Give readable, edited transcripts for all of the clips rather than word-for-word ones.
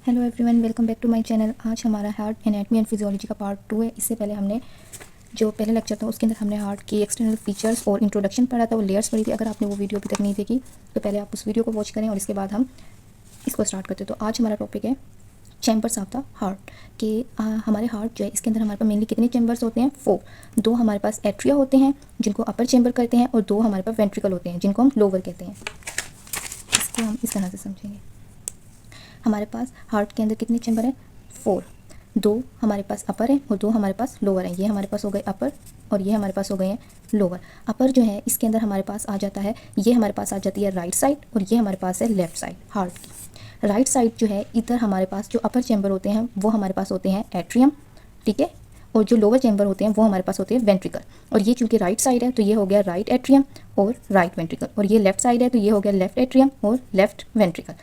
Hello everyone, welcome back to my channel. आज हमारा heart anatomy and physiology का part 2 है। इससे पहले हमने जो पहले लेक्चर था उसके अंदर हमने हार्ट की एक्सटर्नल फीचर्स और इंट्रोडक्शन पढ़ा था, वो लेयर्स पढ़ी थी। अगर आपने वो वीडियो अभी तक नहीं देखी तो पहले आप उस वीडियो को वॉच करें और इसके बाद हम इसको स्टार्ट करते हैं। तो आज हमारा टॉपिक है चैम्बर्स ऑफ द हार्ट के हमारे हार्ट जो है इसके अंदर हमारे पास मेनली कितने चैम्बर्स होते हैं? 4। 2 हमारे पास एट्रिया होते हैं जिनको अपर चैम्बर कहते हैं और 2 हमारे पास वेंट्रिकल होते हैं जिनको हम लोअर कहते हैं। इसको हम इस तरह से समझेंगे। हमारे पास हार्ट के अंदर कितने चैम्बर हैं? 4। 2 हमारे पास अपर है और 2 हमारे पास लोअर है। ये हमारे पास हो गए अपर और ये हमारे पास हो गए हैं लोअर। अपर जो है इसके अंदर हमारे पास आ जाता है, ये हमारे पास आ जाती है राइट साइड और ये हमारे पास है लेफ्ट साइड हार्ट की। राइट साइड जो है इधर हमारे पास जो अपर चैम्बर होते हैं वो हमारे पास होते हैं एट्रियम, ठीक है, और जो लोअर चैम्बर होते हैं वो हमारे पास होते हैं वेंट्रिकल। और ये चूंकि राइट साइड है तो ये हो गया राइट एट्रियम और राइट वेंट्रिकल, और ये लेफ्ट साइड है तो ये हो गया लेफ्ट एट्रियम और लेफ्ट वेंट्रिकल।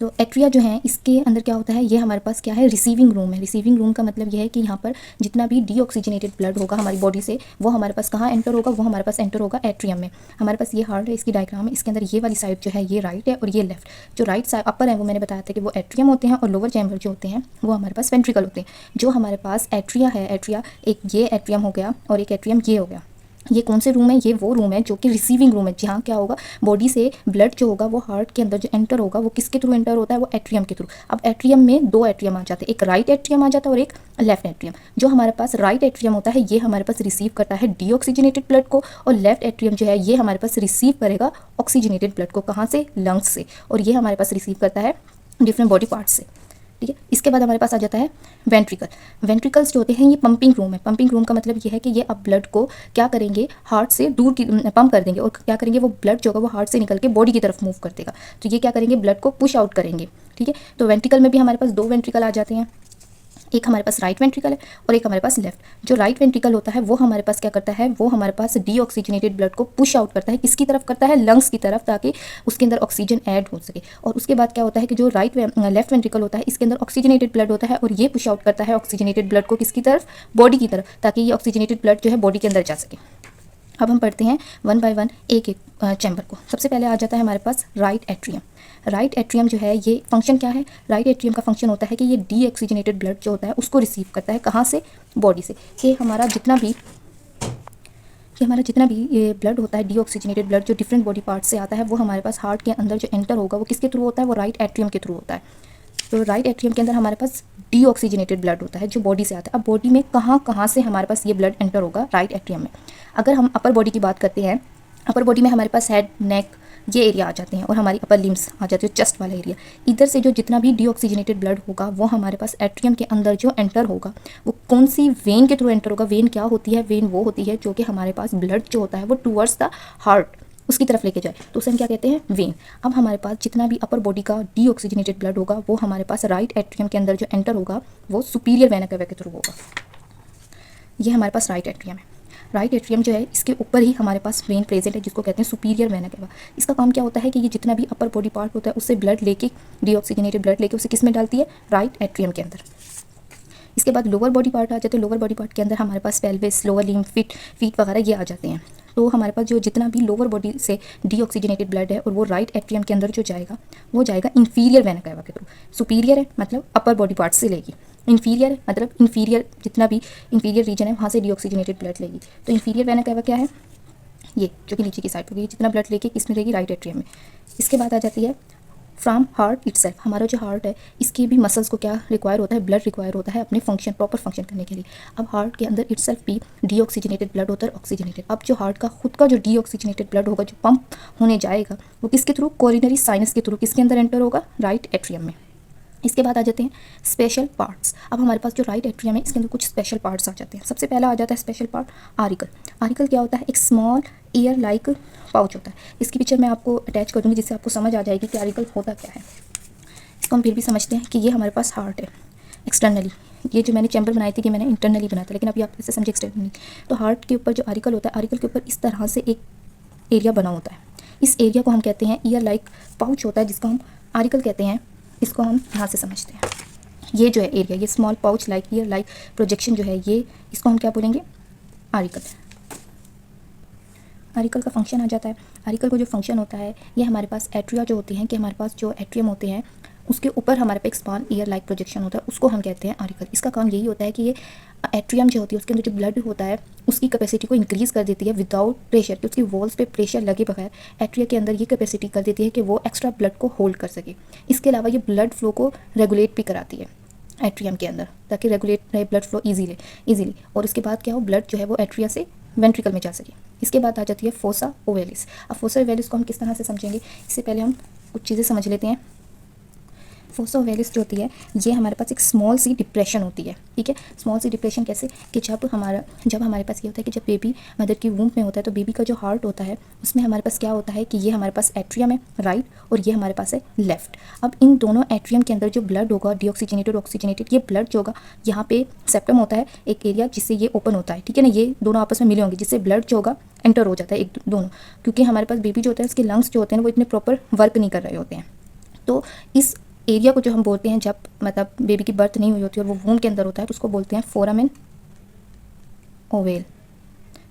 तो एट्रिया जो है इसके अंदर क्या होता है, ये हमारे पास क्या है, रिसीविंग रूम है। रिसीविंग रूम का मतलब ये है कि यहाँ पर जितना भी डीऑक्सीजनेटेड ब्लड होगा हमारी बॉडी से वो हमारे पास कहाँ एंटर होगा, वो हमारे पास एंटर होगा एट्रियम में। हमारे पास ये हार्ट है, इसकी डायग्राम है। इसके अंदर ये वाली साइड जो है ये राइट है और ये लेफ्ट। जो राइट साइड अपर है वो मैंने बताया था कि वो एट्रियम होते हैं और लोअर चैम्बर जो होते हैं वो हमारे पास वेंट्रिकल होते हैं। जो हमारे पास एट्रिया है, एट्रिया एक ये एट्रियम हो गया और एक एट्रियम ये हो गया। ये कौन से रूम है? ये वो रूम है जो कि रिसीविंग रूम है, जहाँ क्या होगा, बॉडी से ब्लड जो होगा वो हार्ट के अंदर जो एंटर होगा वो किसके थ्रू एंटर होता है, वो एट्रियम के थ्रू। अब एट्रियम में 2 एट्रियम आ जाते हैं, एक राइट एट्रियम आ जाता है और एक लेफ्ट एट्रियम। जो हमारे पास राइट एट्रियम होता है ये हमारे पास रिसीव करता है डीऑक्सीजनेटेड ब्लड को, और लेफ्ट एट्रियम जो है ये हमारे पास रिसीव करेगा ऑक्सीजनेटेड ब्लड को। कहाँ से? लंग्स से। और ये हमारे पास रिसीव करता है डिफरेंट बॉडी पार्ट्स से, ठीक है। इसके बाद हमारे पास आ जाता है वेंट्रिकल। वेंट्रिकल्स जो होते हैं ये पंपिंग रूम है। पंपिंग रूम का मतलब ये है कि ये अब ब्लड को क्या करेंगे, हार्ट से दूर की पंप कर देंगे और क्या करेंगे, वो ब्लड जो होगा वो हार्ट से निकल के बॉडी की तरफ मूव कर देगा। तो ये क्या करेंगे, ब्लड को पुश आउट करेंगे, ठीक है। तो वेंट्रिकल में भी हमारे पास 2 वेंट्रिकल आ जाते हैं, एक हमारे पास राइट वेंट्रिकल है और एक हमारे पास लेफ्ट। जो राइट वेंट्रिकल होता है वो हमारे पास क्या करता है, वो हमारे पास डीऑक्सीजनेटेड ब्लड को पुश आउट करता है। किसकी तरफ करता है? लंग्स की तरफ, ताकि उसके अंदर ऑक्सीजन ऐड हो सके। और उसके बाद क्या होता है कि जो लेफ्ट वेंट्रिकल होता है इसके अंदर ऑक्सीजनेटेड ब्लड होता है और ये पुश आउट करता है ऑक्सीजनेटेड ब्लड को किसकी तरफ? बॉडी की तरफ, ताकि ये ऑक्सीजनेटेड ब्लड जो है बॉडी के अंदर जा सके। अब हम पढ़ते हैं वन बाय वन एक एक चैम्बर को। सबसे पहले आ जाता है हमारे पास राइट एट्रियम। राइट एट्रियम जो है ये फंक्शन क्या है, राइट एट्रियम का फंक्शन होता है कि ये डीऑक्सीजनेटेड ब्लड जो होता है उसको रिसीव करता है। कहाँ से? बॉडी से। कि हमारा जितना भी ये ब्लड होता है, डीऑक्सीजनेटेड ब्लड जो डिफरेंट बॉडी पार्ट से आता है वो हमारे पास हार्ट के अंदर जो एंटर होगा वो किसके थ्रू होता है, वो राइट एट्रियम के थ्रू होता है। तो राइट एट्रियम के अंदर हमारे पास डीऑक्सीजनेटेड ब्लड होता है जो बॉडी से आता है। अब बॉडी में कहाँ से हमारे पास ये ब्लड एंटर होगा? राइट एट्रियम में। अगर हम अपर बॉडी की बात करते हैं, अपर बॉडी में हमारे पास हेड, नेक ये एरिया आ जाते हैं और हमारी अपर लिम्स आ जाती है, चेस्ट वाला एरिया। इधर से जो जितना भी डीऑक्सीजनेटेड ब्लड होगा वो हमारे पास एट्रियम के अंदर जो एंटर होगा वो कौन सी वेन के थ्रू एंटर होगा? वेन क्या होती है? वेन वो होती है जो कि हमारे पास ब्लड जो होता है वो टूवर्ड्स द हार्ट उसकी तरफ लेके जाए, तो उसे हम क्या कहते हैं? वेन। अब हमारे पास जितना भी अपर बॉडी का डीऑक्सीजनेटेड ब्लड होगा वो हमारे पास राइट एट्रियम के अंदर जो एंटर होगा वो सुपीरियर वेना केवा के थ्रू होगा। ये हमारे पास राइट एट्रियम है। राइट एट्रियम जो है इसके ऊपर ही हमारे पास वेन प्रेजेंट है जिसको कहते हैं सुपीरियर वेना केवा। इसका काम क्या होता है कि ये जितना भी अपर बॉडी पार्ट होता है उससे ब्लड लेके, डीऑक्सीजनेटेड ब्लड लेके उसे किस में डालती है? राइट एट्रियम के अंदर। इसके बाद लोअर बॉडी पार्ट आ जाते हैं। लोअर बॉडी पार्ट के अंदर हमारे पास पेल्विस, लोअर लिम्ब, फीट वगैरह ये आ जाते हैं। तो हमारे पास जो जितना भी लोअर बॉडी से डीऑक्सीजनेटेड ब्लड है और वो राइट एट्रियम के अंदर जो जाएगा वो जाएगा इंफीरियर वेना केवा के थ्रू। सुपीरियर है मतलब अपर बॉडी पार्ट से लेगी, इंफीरियर है मतलब इंफीरियर जितना भी इंफीरियर रीजन है वहाँ से डीऑक्सीजनेटेड ब्लड लेगी। तो इंफीरियर वेना केवा क्या है? ये जो कि नीचे की साइड होगी, जितना ब्लड लेके किस में लेगी? राइट एट्रियम में। इसके बाद आ जाती है फ्रॉम हार्ट इटसेल्फ। हमारा जो हार्ट है इसकी भी मसल्स को क्या रिक्वायर होता है? ब्लड रिक्वायर होता है अपने फंक्शन, प्रॉपर फंक्शन करने के लिए। अब हार्ट के अंदर इटसेल्फ भी डीऑक्सीजनेटेड ब्लड होता है, ऑक्सीजनेटेड। अब जो हार्ट का खुद का जो डीऑक्सीजनेटेड ब्लड होगा जो पंप होने जाएगा वो किसके थ्रू? कोरोनरी साइनस के थ्रू किसके अंदर एंटर होगा? राइट एट्रियम में। इसके बाद आ जाते हैं स्पेशल पार्ट्स। अब हमारे पास जो राइट एट्रियम है इसके अंदर कुछ स्पेशल पार्ट्स आ जाते हैं। सबसे पहला आ जाता है स्पेशल पार्ट आरिकल। आरिकल क्या होता है? एक स्मॉल ईयर लाइक पाउच होता है। इसकी पिक्चर मैं आपको अटैच कर दूँगी जिससे आपको समझ आ जाएगी कि आरिकल होता क्या है। इसको हम फिर भी समझते हैं कि ये हमारे पास हार्ट है एक्सटर्नली। ये जो मैंने चैम्बर बनाई थी कि मैंने इंटरनली बनाया था, लेकिन अभी आप इसे समझे एक्सटर्नली। तो हार्ट के ऊपर जो आरिकल होता है, आरिकल के ऊपर इस तरह से एक एरिया बना होता है। इस एरिया को हम कहते हैं ईयर लाइक पाउच होता है जिसको हम आरिकल कहते हैं। इसको हम यहाँ से समझते हैं। ये जो है एरिया, ये small pouch like year like projection जो है ये, इसको हम क्या बोलेंगे? आरिकल। आरिकल का फंक्शन आ जाता है। आरिकल का जो फंक्शन होता है ये हमारे पास एट्रिया जो होती हैं कि हमारे पास जो एट्रियम होते हैं उसके ऊपर हमारे पे एक स्पॉन ईयर लाइक प्रोजेक्शन होता है, उसको हम कहते हैं आरिकल। इसका काम यही होता है कि ये एट्रियम जो होती है उसके अंदर जो ब्लड होता है उसकी कैपेसिटी को इंक्रीज़ कर देती है विदाउट प्रेशर, कि उसकी वॉल्स पे प्रेशर लगे बगैर एट्रिया के अंदर ये कैपेसिटी कर देती है कि वो एक्स्ट्रा ब्लड को होल्ड कर सके। इसके अलावा ये ब्लड फ्लो को रेगुलेट भी कराती है एट्रियम के अंदर, ताकि रेगुलेट रहे ब्लड फ्लो इजीली। और इसके बाद क्या हो, ब्लड जो है वो एट्रिया से वेंट्रिकल में जा सके। इसके बाद आ जाती है फोसा ओवेलिस। अब फोसा ओवेलिस को हम किस तरह से समझेंगे, इससे पहले हम कुछ चीज़ें समझ लेते हैं। फोसा ओवेलिस जो होती है ये हमारे पास एक स्मॉल सी डिप्रेशन होती है, ठीक है। स्मॉल सी डिप्रेशन कैसे, कि जब हमारे पास ये होता है कि जब बेबी मदर की वूम्ब में होता है तो बेबी का जो हार्ट होता है उसमें हमारे पास क्या होता है कि ये हमारे पास एट्रियम है राइट और ये हमारे पास है लेफ्ट। अब इन दोनों एट्रियम के अंदर जो ब्लड होगा डीऑक्सीजनेटेड ऑक्सीजनेटेड, ये ब्लड जो होगा यहाँ पे सेप्टम होता है एक एरिया जिससे ये ओपन होता है, ठीक है ना। ये दोनों आपस में मिले होंगे जिससे ब्लड जो होगा एंटर हो जाता है एक दोनों, क्योंकि हमारे पास बेबी जो होता है उसके लंग्स जो होते हैं वो इतने प्रॉपर वर्क नहीं कर रहे होते हैं। तो इस एरिया को जो हम बोलते हैं जब मतलब बेबी की बर्थ नहीं हुई होती और वो वूम के अंदर होता है तो उसको बोलते हैं फोरामेन ओवेल,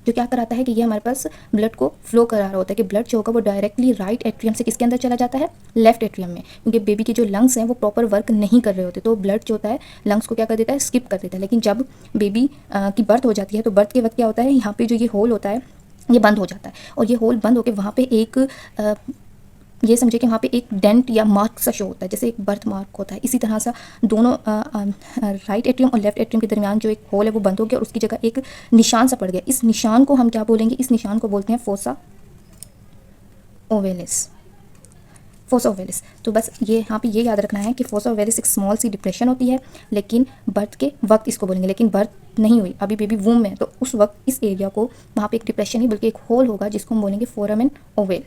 जो क्या कराता है कि ये हमारे पास ब्लड को फ्लो करा रहा होता है कि ब्लड जो होगा वो डायरेक्टली राइट एट्रियम से किसके अंदर चला जाता है, लेफ्ट एट्रियम में, क्योंकि बेबी के जो लंग्स हैं वो प्रॉपर वर्क नहीं कर रहे होते तो ब्लड जो होता है लंग्स को क्या कर देता है, स्किप कर देता है। लेकिन जब बेबी की बर्थ हो जाती है तो बर्थ के वक्त क्या होता है, यहाँ पे जो ये होल होता है ये बंद हो जाता है और ये होल बंद होकर वहाँ पे एक ये समझे कि वहाँ पे एक डेंट या मार्क सा शो होता है, जैसे एक बर्थ मार्क होता है। इसी तरह सा दोनों राइट एट्रियम और लेफ्ट एट्रियम के दरमियान जो एक होल है वो बंद हो गया और उसकी जगह एक निशान सा पड़ गया। इस निशान को हम क्या बोलेंगे, इस निशान को बोलते हैं फोसा ओवेलिस। फोसा ओवेलिस, तो बस ये यहाँ पे ये याद रखना है कि फोसा ओवेलिस एक स्मॉल सी डिप्रेशन होती है, लेकिन बर्थ के वक्त इसको बोलेंगे, लेकिन बर्थ नहीं हुई अभी बेबी वूम में तो उस वक्त इस एरिया को वहाँ पे एक डिप्रेशन नहीं बल्कि एक होल होगा जिसको हम बोलेंगे फोरामेन ओवेल।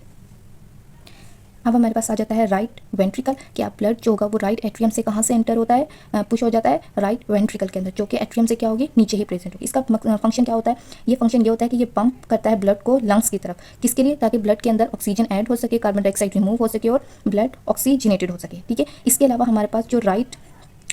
अब हमारे पास आ जाता है राइट वेंट्रिकल, कि आप ब्लड जो होगा वो राइट एट्रियम से कहाँ से एंटर होता है, पुश हो जाता है राइट वेंट्रिकल के अंदर, जो कि एट्रियम से क्या होगी, नीचे ही प्रेजेंट होगी। इसका फंक्शन क्या होता है, ये फंक्शन ये होता है कि ये पंप करता है ब्लड को लंग्स की तरफ, किसके लिए, ताकि ब्लड के अंदर ऑक्सीजन ऐड हो सके, कार्बन डाइऑक्साइड रिमूव हो सके और ब्लड ऑक्सीजनेटेड हो सके, ठीक है। इसके अलावा हमारे पास जो राइट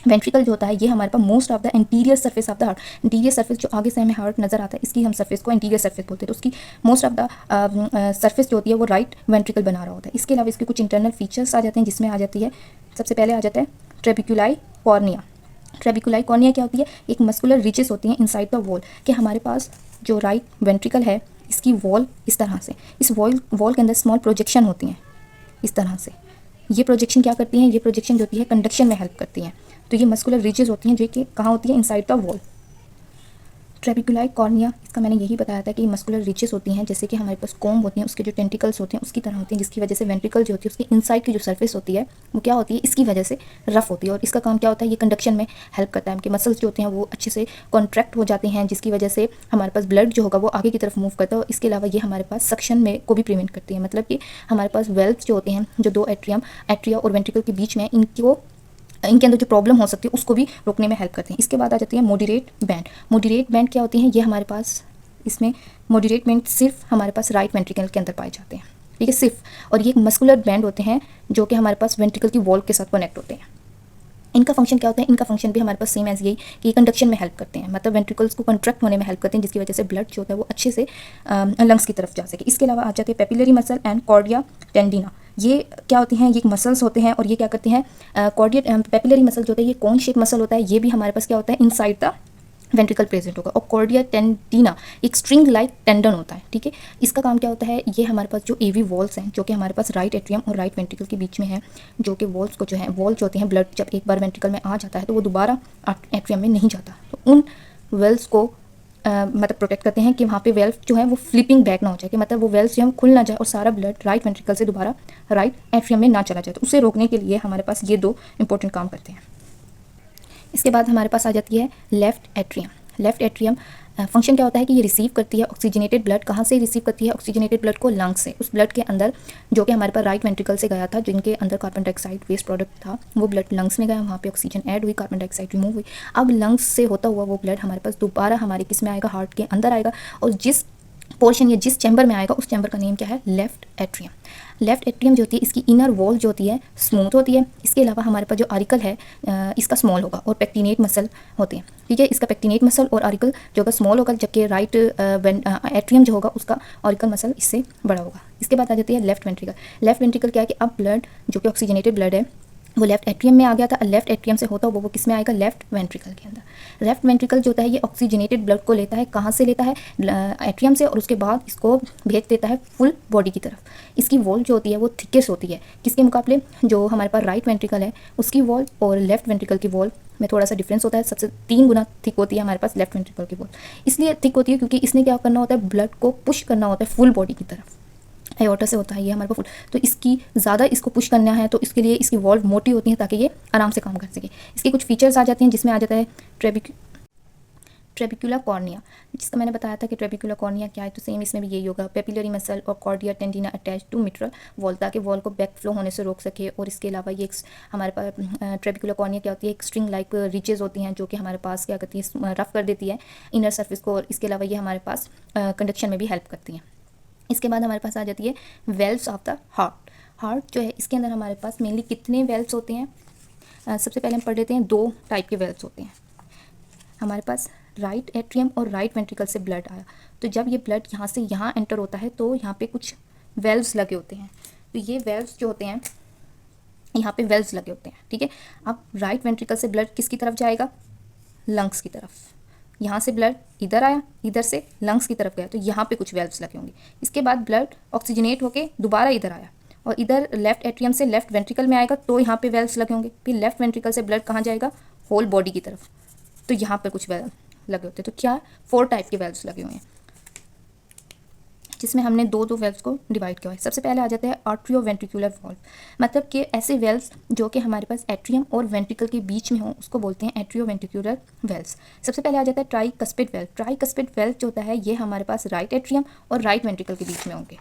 वेंट्रिकल जो होता है ये हमारे पास most of the interior surface of the heart, interior surface जो आगे से हमें हार्ट नजर आता है इसकी हम सरफेस को इंटीरियर सरफेस बोलते हैं, तो उसकी मोस्ट ऑफ द सरफेस जो होती है वो राइट वेंट्रिकल बना रहा होता है। इसके अलावा इसके कुछ इंटरनल फीचर्स आ जाते हैं जिसमें आ जाती है, सबसे पहले आ जाता है ट्रेबिकुलाई कॉर्निया। ट्रेबिकुलाई कॉर्निया क्या होती है, एक मस्कुलर रिचेस होती हैं इनसाइड द वॉल, कि हमारे पास जो राइट वेंट्रिकल है इसकी वॉल इस तरह से, इस वॉल के अंदर स्मॉल प्रोजेक्शन होती हैं इस तरह से। ये प्रोजेक्शन क्या करती हैं, ये प्रोजेक्शन जो होती है कंडक्शन में हेल्प करती हैं। तो ये मस्कुलर रिजेस होती हैं जो कि कहाँ होती है, इनसाइड द वॉल। ट्रेबिकुलाई कॉर्निया, इसका मैंने यही बताया था कि मस्कुलर रिचेस होती हैं जैसे कि हमारे पास कोम्ब होती हैं, उसके जो टेंटिकल्स होते हैं उसकी तरह होती हैं, जिसकी वजह से वेंट्रिकल जो होती है उसकी इनसाइड की जो सरफेस होती है वो क्या होती है, इसकी वजह से रफ होती है। और इसका काम क्या होता है, ये कंडक्शन में हेल्प करता है, उनके मसल्स जो होते हैं वो अच्छे से कॉन्ट्रैक्ट हो जाते हैं, जिसकी वजह से हमारे पास ब्लड जो होगा वो आगे की तरफ मूव करता है। और इसके अलावा ये हमारे पास सक्शन में को भी प्रिवेंट करती है, मतलब कि हमारे पास वेल्व्स जो होते हैं जो दो एट्रिया और वेंट्रिकल के बीच में इनके अंदर जो प्रॉब्लम हो सकती है उसको भी रोकने में हेल्प करते हैं। इसके बाद आ जाती है मॉडरेट बैंड। मॉडरेट बैंड क्या होती हैं, ये हमारे पास इसमें मॉडरेट बैंड सिर्फ हमारे पास राइट वेंट्रिकल के अंदर पाए जाते हैं, ठीक है, सिर्फ। और ये मस्कुलर बैंड होते हैं जो कि हमारे पास वेंट्रिकल की वॉल के साथ कनेक्ट होते हैं। इनका फंक्शन क्या होता है, इनका फंक्शन भी हमारे पास सेम एज यही कि कंडक्शन में हेल्प करते हैं, मतलब वेंट्रिकल्स को कंट्रैक्ट होने में हेल्प करते हैं, जिसकी वजह से ब्लड जो होता है वो अच्छे से लंग्स की तरफ जा सके। इसके अलावा आ जाते हैं पेपिलरी मसल एंड कॉर्डिया टेंडिना। ये क्या होती हैं, ये मसल्स होते हैं और ये क्या करते हैं, कॉर्डिया पेपिलरी मसल जो होता है ये कौन शेप मसल होता है, ये भी हमारे पास क्या होता है, इनसाइड द वेंट्रिकल प्रेजेंट होगा। और कॉर्डिया टेंडिना एक स्ट्रिंग लाइक टेंडन होता है, ठीक है। इसका काम क्या होता है, ये हमारे पास जो एवी वॉल्स हैं जो कि हमारे पास राइट एट्रियम और राइट वेंट्रिकल के बीच में है, जो कि वॉल्स को जो है वॉल जो होते हैं, ब्लड जब एक बार वेंट्रिकल में आ जाता है तो वो दोबारा एट्रियम में नहीं जाता, तो उन वेल्स को मतलब प्रोटेक्ट करते हैं कि वहाँ पे वेल्व जो है वो फ्लिपिंग बैक ना हो जाए, कि मतलब वो वेल्व्स जो है खुल ना जाए और सारा ब्लड राइट वेंट्रिकल से दोबारा राइट एट्रियम में ना चला जाए। तो उसे रोकने के लिए हमारे पास ये दो इंपॉर्टेंट काम करते हैं। इसके बाद हमारे पास आ जाती है left atrium. Left atrium function क्या होता है कि ये रिसीव करती है ऑक्सीजनेटेड ब्लड, कहाँ से रिसीव करती है ऑक्सीजनेटेड ब्लड को, लंग्स से। उस ब्लड के अंदर जो कि हमारे पास राइट वेंट्रिकल से गया था, जिनके अंदर कार्बन डाइऑक्साइड वेस्ट प्रोडक्ट था, वो ब्लड लंग्स में गया, वहाँ पे ऑक्सीजन ऐड हुई, कार्बन डाइऑक्साइड रिमूव हुई। अब लंग्स से होता हुआ वो ब्लड हमारे पास दोबारा हमारे किस में आएगा, हार्ट के अंदर आएगा, और जिस पोर्शन या जिस चैम्बर में आएगा उस चैम्बर का नेम क्या है, लेफ्ट एट्रियम। लेफ्ट एट्रियम जो होती है इसकी इनर वॉल जो होती है स्मूथ होती है। इसके अलावा हमारे पास जो आरिकल है इसका स्मॉल होगा और पेक्टिनेट मसल होते हैं, ठीक है। इसका पेक्टिनेट मसल और आरिकल जो होगा स्मॉल होगा, जबकि राइट एट्रियम जो होगा उसका आरिकल मसल इससे बड़ा होगा। इसके बाद आ जाती है लेफ्ट वेंट्रिकल। लेफ्ट वेंट्रिकल क्या है कि अब ब्लड जो कि ऑक्सीजनेटेड ब्लड है वो लेफ्ट एट्रियम में आ गया था, लेफ्ट एट्रियम से होता वो किस में आएगा, लेफ्ट वेंट्रिकल के अंदर। लेफ्ट वेंट्रिकल जो होता है ये ऑक्सीजनेटेड ब्लड को लेता है, कहाँ से लेता है, एट्रियम से, और उसके बाद इसको भेज देता है फुल बॉडी की तरफ। इसकी वॉल जो होती है वो थिकेस्ट होती है किसके मुकाबले, जो हमारे पास राइट वेंट्रिकल है उसकी वॉल और लेफ्ट वेंट्रिकल की वॉल में थोड़ा सा डिफरेंस होता है। सबसे 3 गुना थिक होती है हमारे पास लेफ्ट वेंट्रिकल की वॉल। इसलिए थिक होती है क्योंकि इसने क्या करना होता है, ब्लड को पुश करना होता है फुल बॉडी की तरफ। एयोर्टा से होता है ये हमारे पास फुल, तो इसकी ज़्यादा इसको पुश करना है तो इसके लिए इसकी वॉल्व मोटी होती है ताकि ये आराम से काम कर सके। इसके कुछ फीचर्स आ जाते हैं जिसमें आ जाता है ट्रेबिकुलर कॉर्निया, जिसका मैंने बताया था कि ट्रेबिकुलर कॉर्निया क्या है, तो सेम इसमें भी यही होगा। पेपिलरी मसल और कॉर्डिया टेंडिना अटैच टू मिट्रल वॉल, ताकि वॉल को बैक फ्लो होने से रोक सके। और इसके अलावा ये हमारे पास ट्रेबिकुलर कॉर्निया क्या होती है, एक स्ट्रिंग लाइक रिचेज होती हैं जो कि हमारे पास क्या करती है, रफ कर देती है इनर सर्फिस को। और इसके अलावा ये हमारे पास कंडक्शन में भी हेल्प करती हैं। इसके बाद हमारे पास आ जाती है valves of the heart. Heart जो है इसके अंदर हमारे पास मेनली कितने वेल्व्स होते हैं, सबसे पहले हम पढ़ लेते हैं। 2 टाइप के वेल्व्स होते हैं हमारे पास, राइट एट्रियम और राइट वेंट्रिकल से ब्लड आया, तो जब ये ब्लड यहाँ से यहाँ एंटर होता है तो यहाँ पे कुछ वेल्व्स लगे होते हैं। तो ये वेल्व्स जो होते हैं यहाँ पे वेल्व्स लगे होते हैं, ठीक है। अब राइट वेंट्रिकल से ब्लड किसकी तरफ जाएगा, लंग्स की तरफ। यहाँ से ब्लड इधर आया, इधर से लंग्स की तरफ गया, तो यहाँ पे कुछ वेल्व्स लगे होंगे। इसके बाद ब्लड ऑक्सीजनेट होके दोबारा इधर आया और इधर लेफ्ट एट्रियम से लेफ्ट वेंट्रिकल में आएगा, तो यहाँ पे वेल्व्स लगे होंगे। फिर लेफ्ट वेंट्रिकल से ब्लड कहाँ जाएगा, होल बॉडी की तरफ, तो यहाँ पे कुछ वेल्व लगे होते हैं। तो क्या 4 टाइप के वेल्व्स लगे हुए हैं, जिसमें हमने 2 वेल्व्स को डिवाइड किया है। सबसे पहले आ जाता है आर्ट्रियो वेंट्रिकुलर वॉल्व, मतलब कि ऐसे वेल्व्स जो कि हमारे पास एट्रियम और वेंट्रिकल के बीच में हो उसको बोलते हैं एट्रियो वेंट्रिकुलर वेल्व्स। सबसे पहले आ जाता है ट्राइकस्पिड वेल्व। ट्राइकस्पिड वेल्व जो होता है ये हमारे पास राइट एट्रियम और राइट वेंट्रिकल के बीच में होंगे।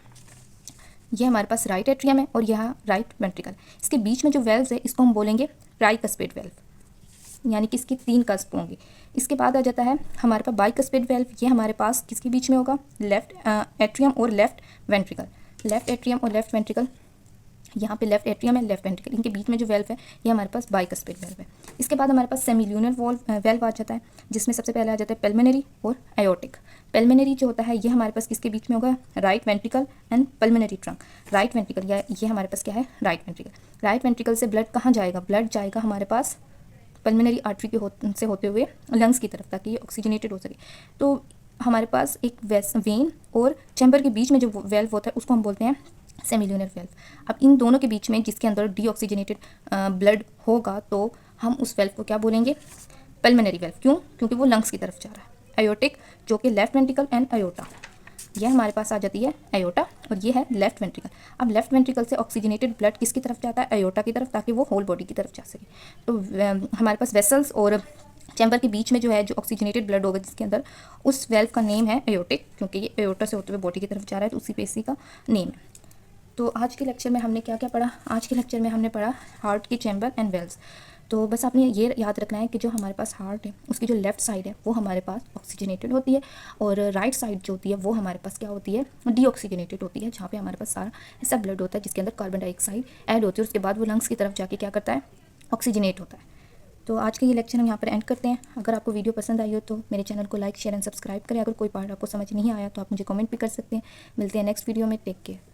ये हमारे पास राइट एट्रियम है और यहाँ राइट वेंट्रिकल, इसके बीच में जो वेल्व्स है इसको हम बोलेंगे ट्राइकस्पिड वेल्व, यानी कि इसकी 3 कस्प होंगी। इसके बाद आ जाता है हमारे पास बाइकस्पिड वेल्व। ये हमारे पास किसके बीच में होगा, लेफ्ट एट्रियम और लेफ्ट वेंट्रिकल। लेफ्ट एट्रियम और लेफ्ट वेंट्रिकल, यहाँ पे लेफ्ट एट्रियम है, लेफ्ट वेंट्रिकल, इनके बीच में जो वेल्व है ये हमारे पास बाइकस्पिड वेल्व है। इसके बाद हमारे पास सेमिल्यूनर वेल्व आ जाता है, जिसमें सबसे पहले आ जाता है पल्मोनरी और एयोर्टिक। पल्मोनरी जो होता है ये हमारे पास किसके बीच में होगा, right ventricle and pulmonary trunk. Right ventricle या ये हमारे पास क्या है, राइट वेंट्रिकल। राइट वेंट्रिकल से ब्लड कहाँ जाएगा, ब्लड जाएगा हमारे पास पल्मोनरी आर्टरी के से होते हुए लंग्स की तरफ, ताकि ये ऑक्सीजनेटेड हो सके। तो हमारे पास एक वेन और चैम्बर के बीच में जो वेल्व होता है उसको हम बोलते हैं सेमिल्यूनर वेल्व। अब इन दोनों के बीच में जिसके अंदर डीऑक्सीजनेटेड ब्लड होगा तो हम उस वेल्व को क्या बोलेंगे, पल्मोनरी वेल्व। क्यों, क्योंकि वो लंग्स की तरफ जा रहा है। एयोर्टिक जो कि लेफ्ट वेंट्रिकल एंड एयोर्टा, ये हमारे पास आ जाती है एयोर्टा, और ये है लेफ्ट वेंट्रिकल। अब लेफ्ट वेंट्रिकल से ऑक्सीजनेटेड ब्लड किसकी तरफ जाता है, एयोर्टा की तरफ, ताकि वो होल बॉडी की तरफ जा सके। तो हमारे पास वेसल्स और चैम्बर के बीच में जो है जो ऑक्सीजनेटेड ब्लड होगा जिसके अंदर, उस वेल्व का नेम है एयोर्टिक, क्योंकि ये एयोर्टा से होते हुए बॉडी की तरफ जा रहा है, तो उसी पे इसी का नेम है। तो आज के लेक्चर में हमने क्या क्या पढ़ा, आज के लेक्चर में हमने पढ़ा हार्ट की चैम्बर एंड वेल्व्स। तो बस आपने ये याद रखना है कि जो हमारे पास हार्ट है उसकी जो लेफ़्ट साइड है वो हमारे पास ऑक्सीजनेटेड होती है, और राइट साइड जो होती है वो हमारे पास क्या होती है, डीऑक्सीजनेटेड होती है, जहाँ पे हमारे पास सारा ऐसा ब्लड होता है जिसके अंदर कार्बन डाइऑक्साइड ऐड होती है, उसके बाद वो लंग्स की तरफ जाके क्या करता है, ऑक्सीजनेट होता है। तो आज का ये लेक्चर हम यहाँ पर एंड करते हैं। अगर आपको वीडियो पसंद आई हो तो मेरे चैनल को लाइक शेयर एंड सब्सक्राइब करें। अगर कोई पार्ट आपको समझ नहीं आया तो आप मुझे कमेंट भी कर सकते हैं। मिलते हैं नेक्स्ट वीडियो में, टेक केयर।